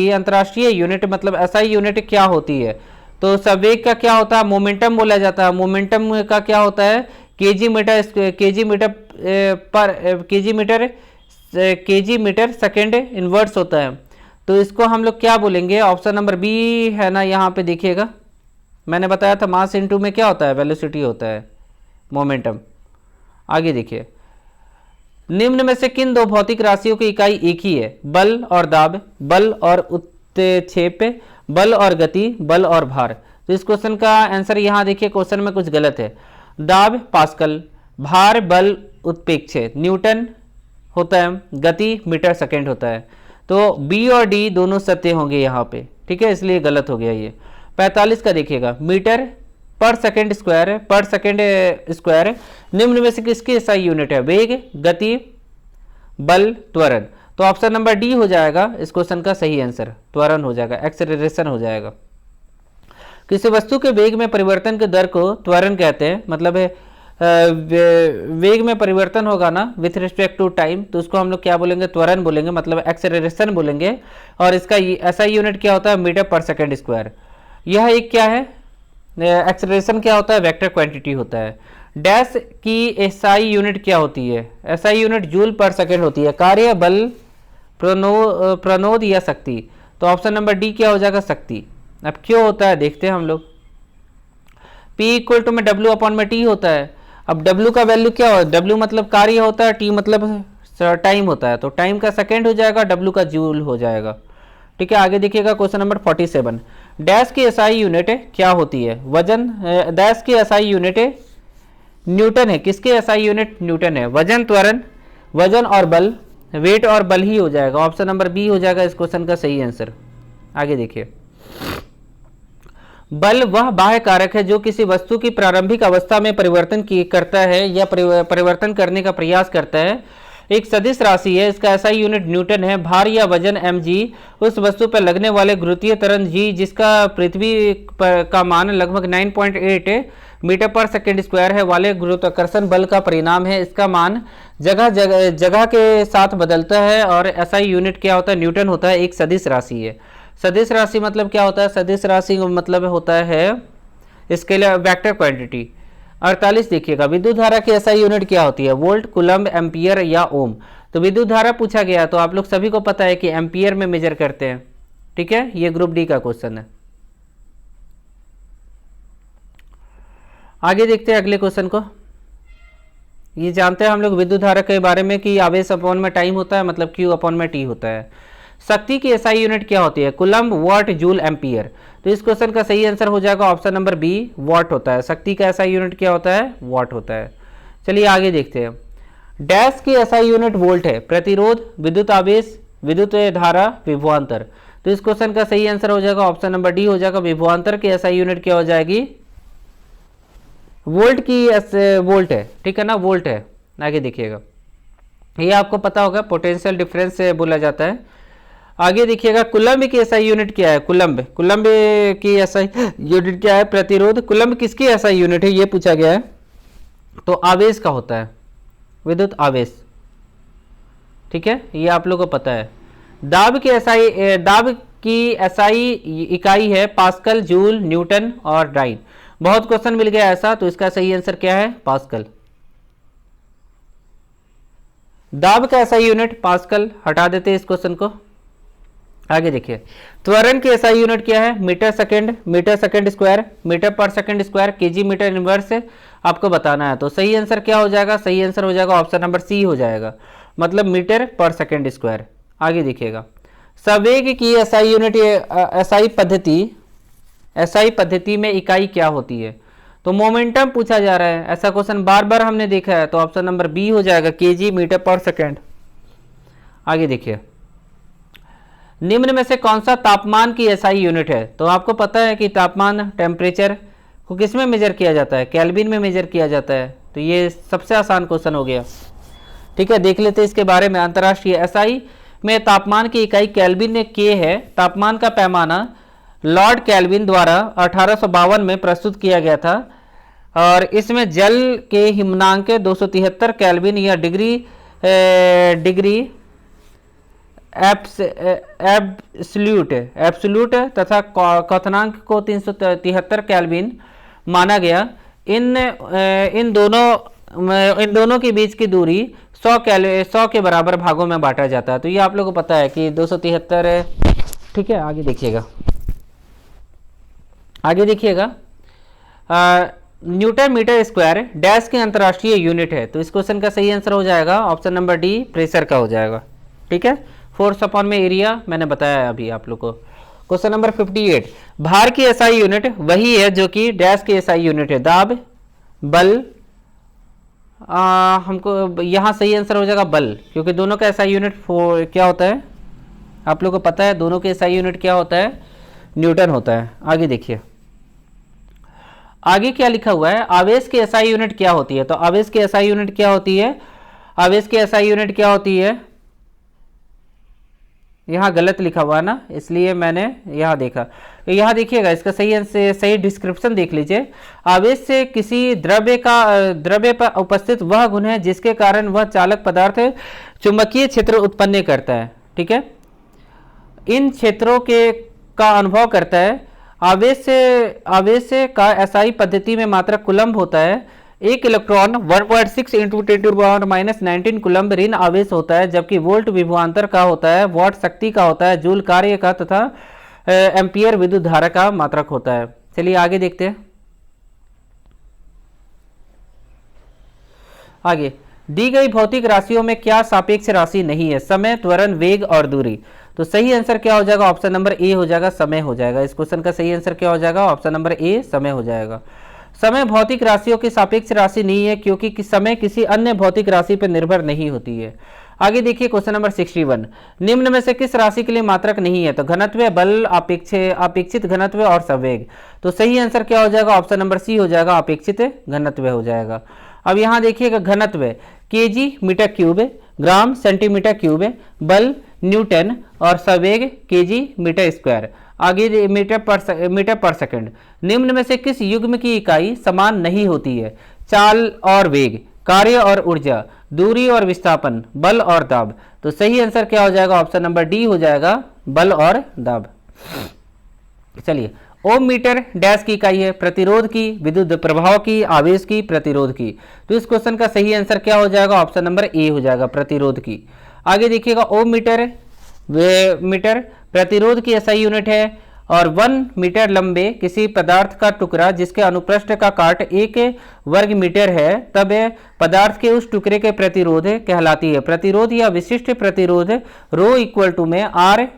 अंतरराष्ट्रीय यूनिट मतलब एसआई यूनिट क्या होती है। तो संवेग का क्या होता है, मोमेंटम बोला जाता है। मोमेंटम का क्या होता है, केजी मीटर सेकेंड इनवर्स होता है। तो इसको हम लोग क्या बोलेंगे, ऑप्शन नंबर बी है ना, यहाँ पे देखिएगा मैंने बताया था मास इनटू में क्या होता है, वेलोसिटी होता है मोमेंटम। आगे देखिए, निम्न में से किन 2 भौतिक राशियों की इकाई एक ही है, बल और दाब, बल और उत्क्षेप, बल और गति, बल और भार। तो इस क्वेश्चन का आंसर यहाँ देखिए, क्वेश्चन में कुछ गलत है। दाब पास्कल, भार बल उत्प्रेक्षय न्यूटन होता है, गति मीटर सेकेंड होता है। तो बी और डी दोनों सत्य होंगे यहाँ पे। ठीक है, इसलिए गलत हो गया ये। 45 का देखिएगा, मीटर पर सेकेंड स्क्वायर निम्न में से किसकी एसआई यूनिट है, वेग, गति, बल, त्वरण। तो ऑप्शन नंबर डी हो जाएगा इस क्वेश्चन का सही आंसर, त्वरण हो जाएगा, एक्सेलरेशन हो जाएगा। किसी वस्तु के वेग में परिवर्तन के दर को त्वरण कहते हैं, मतलब वेग में परिवर्तन होगा ना विथ रिस्पेक्ट टू टाइम, तो उसको हम लोग क्या बोलेंगे, त्वरण बोलेंगे, मतलब एक्सेलरेशन बोलेंगे। और इसका एसआई यूनिट क्या होता है, मीटर पर सेकेंड स्क्वायर। यह एक क्या है, एक्सेलरेशन क्या होता है, वेक्टर क्वांटिटी होता है। डैश की एसआई यूनिट क्या होती है, एसआई यूनिट जूल पर सेकेंड होती है। कार्य, बल, प्रणोद या शक्ति। तो ऑप्शन नंबर डी क्या हो जाएगा, शक्ति। अब क्यों होता है देखते हैं हम लोग। P इक्वल टू में W अपॉन में T होता है। अब W का वैल्यू क्या हो, W मतलब कार्य होता है, T मतलब टाइम होता है। तो टाइम का सेकेंड हो जाएगा, W का जूल हो जाएगा। ठीक है, आगे देखिएगा क्वेश्चन नंबर 47, डैश की एसआई यूनिट क्या होती है, वजन। डैश की एसआई यूनिट न्यूटन है, किसकी एसआई यूनिट, न्यूटन है। वजन, त्वरण, वजन और बल, वेट और बल ही हो जाएगा। ऑप्शन नंबर बी हो जाएगा इस क्वेश्चन का सही आंसर। आगे देखिए, बल वह बाह्य कारक है जो किसी वस्तु की प्रारंभिक अवस्था में परिवर्तन करता है या परिवर्तन करने का प्रयास करता है। एक सदिश राशि है, इसका एसआई यूनिट न्यूटन है। भार या वजन mg, उस वस्तु पर लगने वाले गुरुत्वीय त्वरण g जिसका पृथ्वी का मान लगभग 9.8 मीटर पर सेकेंड स्क्वायर है वाले गुरुत्वाकर्षण बल का परिणाम है। इसका मान जगह के साथ बदलता है। और एसआई यूनिट क्या होता है, न्यूटन होता है। एक सदिश राशि है। सदिश राशि मतलब क्या होता है, सदिश राशि का मतलब होता है स्केलर वेक्टर क्वांटिटी। 48 देखिएगा, विद्युत धारा की एसआई यूनिट क्या होती है, वोल्ट, कूलम्ब, एम्पियर या ओम। तो विद्युत धारा पूछा गया, तो आप लोग सभी को पता है कि एम्पियर में मेजर करते हैं। ठीक है, ये ग्रुप डी का क्वेश्चन है। आगे देखते हैं अगले क्वेश्चन को। ये जानते हैं हम लोग विद्युत धारा के बारे में कि आवेश अपॉन में टाइम होता है, मतलब क्यू अपॉन में टी होता है। शक्ति की एसआई यूनिट क्या होती है, कूलम्ब, वाट, जूल, एम्पियर। तो इस क्वेश्चन का सही आंसर हो जाएगा ऑप्शन नंबर बी, वाट होता है। शक्ति का एसआई यूनिट क्या होता है, वाट होता है। चलिए आगे देखते हैं। डैश की एसआई यूनिट वोल्ट है, प्रतिरोध, विद्युत आवेश, विद्युत धारा, विभवांतर। तो इस क्वेश्चन का सही आंसर हो जाएगा ऑप्शन नंबर डी हो जाएगा। विभवांतर की एसआई यूनिट क्या हो जाएगी, वोल्ट की वोल्ट है। ठीक है ना, वोल्ट है। आगे देखिएगा, ये आपको पता होगा, पोटेंशियल डिफरेंस से बोला जाता है। आगे देखिएगा, कूलम्ब की एसआई यूनिट क्या है, कूलम्ब की एसआई यूनिट क्या है, प्रतिरोध। कूलम्ब किसकी एसआई यूनिट है, ये पूछा गया है। तो आवेश का होता है, विद्युत आवेश। ठीक है, ये आप लोगों को पता है। दाब की एसआई इकाई है पास्कल, जूल, न्यूटन और डाइन। बहुत क्वेश्चन मिल गया ऐसा, तो इसका सही आंसर क्या है, पास्कल। दाब का एसआई यूनिट पास्कल, हटा देते हैं इस क्वेश्चन को। आगे देखिए, त्वरण की एसआई यूनिट क्या है, metre second square, metre per second square, kg metre inverse आपको बताना है। तो सही आंसर क्या हो जाएगा, सही आंसर हो जाएगा ऑप्शन नंबर सी हो जाएगा, मतलब मीटर पर सेकंड स्क्वायर। आगे देखिएगा, संवेग की एसआई यूनिट, एसआई पद्धति में इकाई क्या होती है। तो मोमेंटम पूछा जा रहा है, ऐसा क्वेश्चन बार बार हमने देखा है। तो ऑप्शन नंबर बी हो जाएगा, केजी मीटर पर सेकंड। आगे देखिए, निम्न में से कौन सा तापमान की एसआई यूनिट है। तो आपको पता है कि तापमान, टेम्परेचर को किस में मेजर किया जाता है, केल्विन में मेजर किया जाता है। तो ये सबसे आसान क्वेश्चन हो गया। ठीक है, देख लेते हैं इसके बारे में। अंतर्राष्ट्रीय एसआई में तापमान की इकाई केल्विन के है। तापमान का पैमाना लॉर्ड केल्विन द्वारा 1852 में प्रस्तुत किया गया था और इसमें जल के हिमनांक 273 केल्विन या डिग्री एब्सोल्यूट तथा क्वथनांक को 373 केल्विन माना गया। इन दोनों के बीच की दूरी 100 के बराबर भागों में बांटा जाता है। तो ये आप लोगों को पता है कि 273, ठीक है। आगे देखिएगा न्यूटन मीटर स्क्वायर डैश की अंतर्राष्ट्रीय यूनिट है। तो इस क्वेश्चन का सही आंसर हो जाएगा ऑप्शन नंबर डी, प्रेशर का हो जाएगा, ठीक है। फोर्स अपॉन में एरिया मैंने बताया अभी आप लोग को। क्वेश्चन नंबर 58, भार की एसआई यूनिट वही है जो कि डैश की एसआई यूनिट है। दाब, बल, हमको यहाँ सही आंसर हो जाएगा बल, क्योंकि दोनों का एसआई यूनिट क्या होता है आप लोग को पता है। दोनों के एसआई यूनिट क्या होता है, न्यूटन होता है। आगे देखिए आगे क्या लिखा हुआ है, आवेश की एसआई यूनिट क्या होती है। तो आवेश की एसआई यूनिट क्या होती है, आवेश की एसआई यूनिट क्या होती है, यहाँ गलत लिखा हुआ ना, इसलिए मैंने यहाँ देखा। तो यहाँ देखिएगा इसका सही डिस्क्रिप्शन देख लीजिए। आवेश से किसी द्रव्य पर उपस्थित वह गुण है जिसके कारण वह चालक पदार्थ चुंबकीय क्षेत्र उत्पन्न करता है, ठीक है। इन क्षेत्रों का अनुभव करता है। आवेश से का एसआई पद्धति में मात्रक कूलम्ब होता है। एक इलेक्ट्रॉन 1.6 इंटू 10⁻⁻19 कूलम्ब ऋण आवेश होता है, जबकि वोल्ट विभवांतर का होता है, वॉट शक्ति का होता है, जूल कार्य का तथा एम्पियर विद्युत धारा का मात्रक होता है। चलिए आगे देखते हैं। आगे दी गई भौतिक राशियों में क्या सापेक्ष राशि नहीं है, समय, त्वरण, वेग और दूरी। तो सही आंसर क्या हो जाएगा, ऑप्शन नंबर ए हो जाएगा, समय हो जाएगा। इस क्वेश्चन का सही आंसर क्या हो जाएगा, ऑप्शन नंबर ए, समय हो जाएगा। समय भौतिक राशियों की सापेक्ष राशि नहीं है क्योंकि समय किसी अन्य भौतिक राशि पर निर्भर नहीं होती है। आगे देखिए क्वेश्चन नंबर 61, निम्न में से किस राशि के लिए मात्रक नहीं है। तो घनत्व, बल, अपेक्षित घनत्व और संवेग। तो सही आंसर क्या हो जाएगा, ऑप्शन नंबर सी हो जाएगा, अपेक्षित घनत्व हो जाएगा। अब यहाँ देखिएगा घनत्व kg metre cube, gram centimetre cube, बल न्यूटन और संवेग केजी मीटर स्क्वायर। आगे मीटर पर सेकंड। निम्न में से किस युग्म की इकाई समान नहीं होती है। चाल और वेग, कार्य और ऊर्जा, दूरी और विस्थापन, बल और दाब। तो सही आंसर क्या हो जाएगा, ऑप्शन नंबर डी हो जाएगा, बल और दाब। चलिए ओम मीटर डैश की इकाई है, प्रतिरोध की, विद्युत प्रभाव की, आवेश की, प्रतिरोध की। तो इस क्वेश्चन का सही आंसर क्या हो जाएगा, ऑप्शन नंबर ए हो जाएगा, प्रतिरोध की। आगे देखिएगा ओम मीटर प्रतिरोध की एसआई यूनिट है और 1 मीटर लंबे किसी पदार्थ का टुकड़ा जिसके अनुप्रस्थ का काट 1 वर्ग मीटर है तब पदार्थ के उस टुकड़े के प्रतिरोध कहलाती है। प्रतिरोध या विशिष्ट प्रतिरोध रो इक्वल टू में R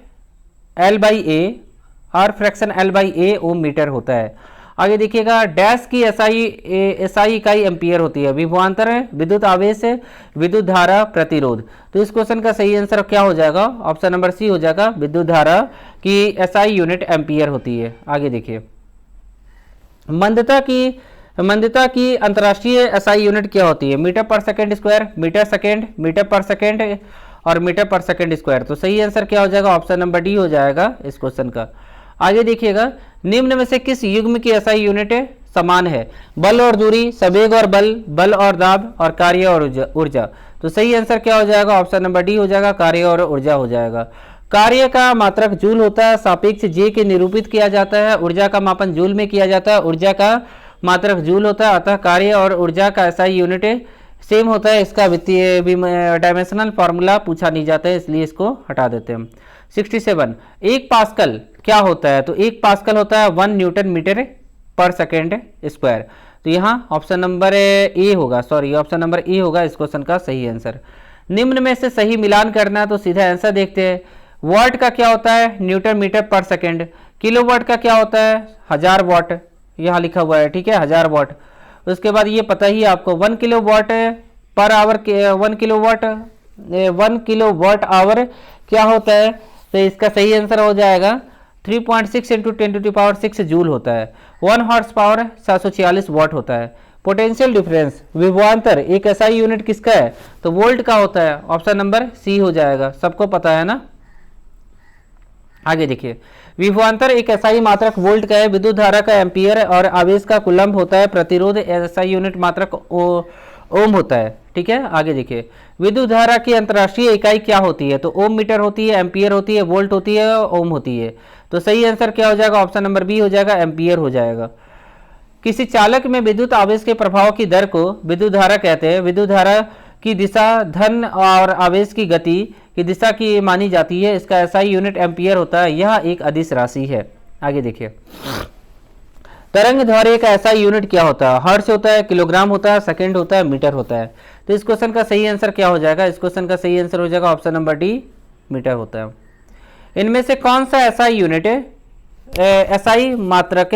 fraction L by A ohm metre होता है। आगे देखिएगा डैश की एसआई इकाई एम्पियर होती है। विभवांतर है, विद्युत आवेश है, विद्युत धारा, प्रतिरोध। तो इस क्वेश्चन का सही आंसर क्या हो जाएगा, ऑप्शन नंबर सी हो जाएगा, विद्युत धारा की एसआई यूनिट एम्पियर होती है। आगे देखिए मंदता की अंतर्राष्ट्रीय एसआई यूनिट क्या होती है। मीटर पर सेकेंड स्क्वायर, मीटर पर सेकेंड और मीटर पर सेकेंड स्क्वायर। तो सही आंसर क्या हो जाएगा, ऑप्शन नंबर डी हो जाएगा इस क्वेश्चन का। आगे देखिएगा निम्न में से किस युग्म की एसआई यूनिट समान है। बल और दूरी, संवेग और बल, बल और दाब और कार्य और ऊर्जा। तो सही आंसर क्या हो जाएगा, ऑप्शन नंबर डी हो जाएगा, कार्य और ऊर्जा हो जाएगा। कार्य का मात्रक जूल होता है, सापेक्ष जे के निरूपित किया जाता है। ऊर्जा का मापन जूल में किया जाता है, ऊर्जा का मात्रक जूल होता है। अतः कार्य और ऊर्जा का एसआई यूनिट सेम होता है। इसका वित्तीय डायमेंशनल फॉर्मूला पूछा नहीं जाता है, इसलिए इसको हटा देते हैं। 67 1 पास्कल क्या होता है। तो 1 पास्कल होता है 1 न्यूटन मीटर पर सेकेंड स्क्वायर। तो यहाँ ऑप्शन नंबर ए होगा, ऑप्शन नंबर ए होगा इस क्वेश्चन का सही आंसर। निम्न में से सही मिलान करना है तो सीधा आंसर देखते हैं। वॉट का क्या होता है, न्यूटन मीटर पर सेकेंड। किलोवाट का क्या होता है, 1000 वाट, यहाँ लिखा हुआ है, ठीक है, 1000 वाट। उसके बाद ये पता ही आपको 1 kilowatt per hour, 1 kilowatt hour क्या होता है। तो इसका सही आंसर हो जाएगा 3.6 इंटू 10⁶ जूल होता है। 1 हॉर्स पावर 746 वाट होता है। पोटेंशियल डिफरेंस विभवांतर एक एसआई यूनिट किसका है, तो वोल्ट का होता है। ऑप्शन नंबर सी हो जाएगा, सबको पता है ना। आगे देखिए, विभवांतर एक एसआई मात्रक वोल्ट का है, विद्युत धारा का एम्पियर और आवेश का कूलम्ब होता है, प्रतिरोध एसआई यूनिट मात्रक ओम होता है। ठीक है, आगे देखिए, विद्युत धारा की अंतर्राष्ट्रीय इकाई क्या होती है, तो ओम मीटर होती है, एम्पियर होती है, वोल्ट होती है, ओम होती है। तो सही आंसर क्या हो जाएगा, ऑप्शन नंबर बी हो जाएगा, एम्पियर हो जाएगा। किसी चालक में विद्युत आवेश के प्रभाव की दर को विद्युत धारा कहते हैं। विद्युत धारा की दिशा धन और आवेश की गति की दिशा की मानी जाती है। इसका एसआई यूनिट एम्पियर होता है। यह एक अदिश राशि है। आगे देखिए, तरंग दैर्घ्य का एसआई यूनिट क्या होता है, हर्ट्ज होता है, किलोग्राम होता है, सेकंड होता है, मीटर होता है। तो इस क्वेश्चन का सही आंसर क्या हो जाएगा, इस क्वेश्चन का सही आंसर हो जाएगा ऑप्शन नंबर डी, मीटर होता है। इनमें से कौन सा एसआई यूनिट है, एसआई मात्रक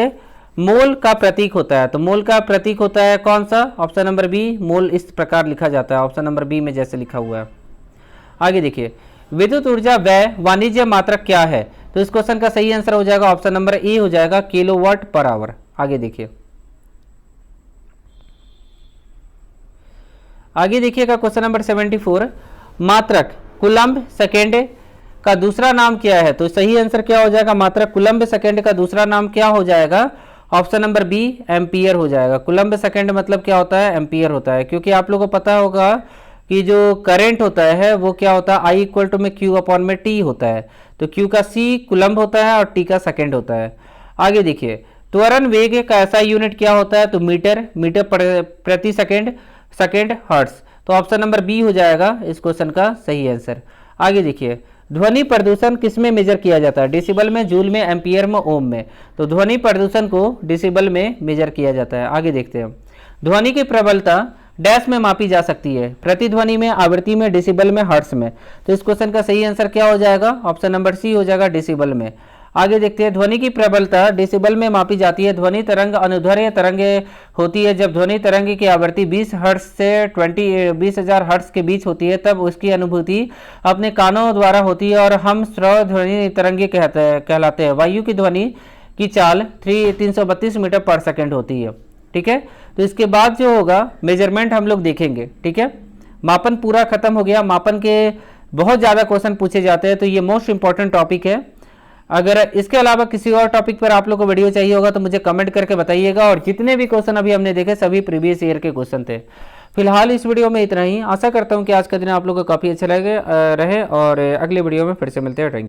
मोल का प्रतीक होता है, तो मोल का प्रतीक होता है कौन सा, ऑप्शन नंबर बी, मोल इस प्रकार लिखा जाता है, ऑप्शन नंबर बी में जैसे लिखा हुआ है। आगे देखिए, विद्युत ऊर्जा व्यय वाणिज्य मात्रक क्या है, तो इस क्वेश्चन का सही आंसर हो जाएगा ऑप्शन नंबर ए हो जाएगा, किलोवाट पर आवर। आगे देखिए, आगे देखिएगा क्वेश्चन नंबर 74, मात्रक कूलम्ब सेकेंड का दूसरा नाम क्या है, तो सही आंसर क्या हो जाएगा, मात्रक कूलम्ब सेकेंड का दूसरा नाम क्या हो जाएगा, ऑप्शन नंबर बी, एम्पियर हो जाएगा। कूलम्ब सेकेंड मतलब क्या होता है, एम्पियर होता है। क्योंकि आप लोगों को पता होगा कि जो करंट होता है वो क्या होता है, आई इक्वल टू में क्यू अपॉन में टी होता है। तो क्यू का सी कूलम्ब होता है और टी का सेकेंड होता है। आगे देखिए, त्वरण वेग का ऐसा यूनिट क्या होता है, तो मीटर, मीटर प्रति सेकेंड, सेकेंड हर्ट्ज। तो ऑप्शन नंबर बी हो जाएगा इस क्वेश्चन का सही आंसर। आगे देखिए, ध्वनि प्रदूषण किस में मेजर किया जाता है, डेसिबल में, जूल में, एम्पियर में, ओम में। तो ध्वनि प्रदूषण को डेसिबल में मेजर किया जाता है। आगे देखते हैं, ध्वनि की प्रबलता डैश में मापी जा सकती है, प्रतिध्वनि में, आवृत्ति में, डेसिबल में, हर्ट्ज में। तो इस क्वेश्चन का सही आंसर क्या हो जाएगा, ऑप्शन नंबर सी हो जाएगा, डेसिबल में। आगे देखते हैं, ध्वनि की प्रबलता डेसिबल में मापी जाती है। ध्वनि तरंग अनुदैर्ध्य तरंग होती है। जब ध्वनि तरंग की आवृत्ति 20 हर्ट्ज से 20,000 हर्ट्ज के बीच होती है, तब उसकी अनुभूति अपने कानों द्वारा होती है और हम श्रव्य ध्वनि तरंगे कहलाते हैं। वायु की ध्वनि की चाल 332 मीटर पर सेकेंड होती है। ठीक है, तो इसके बाद जो होगा मेजरमेंट हम लोग देखेंगे। ठीक है, मापन पूरा खत्म हो गया। मापन के बहुत ज़्यादा क्वेश्चन पूछे जाते हैं, तो ये मोस्ट इंपॉर्टेंट टॉपिक है। अगर इसके अलावा किसी और टॉपिक पर आप लोग को वीडियो चाहिए होगा तो मुझे कमेंट करके बताइएगा। और जितने भी क्वेश्चन अभी हमने देखे सभी प्रीवियस ईयर के क्वेश्चन थे। फिलहाल इस वीडियो में इतना ही। आशा करता हूँ कि आज का दिन आप लोग को काफ़ी अच्छा लगे रहे और अगले वीडियो में फिर से मिलते हैं। Thank you.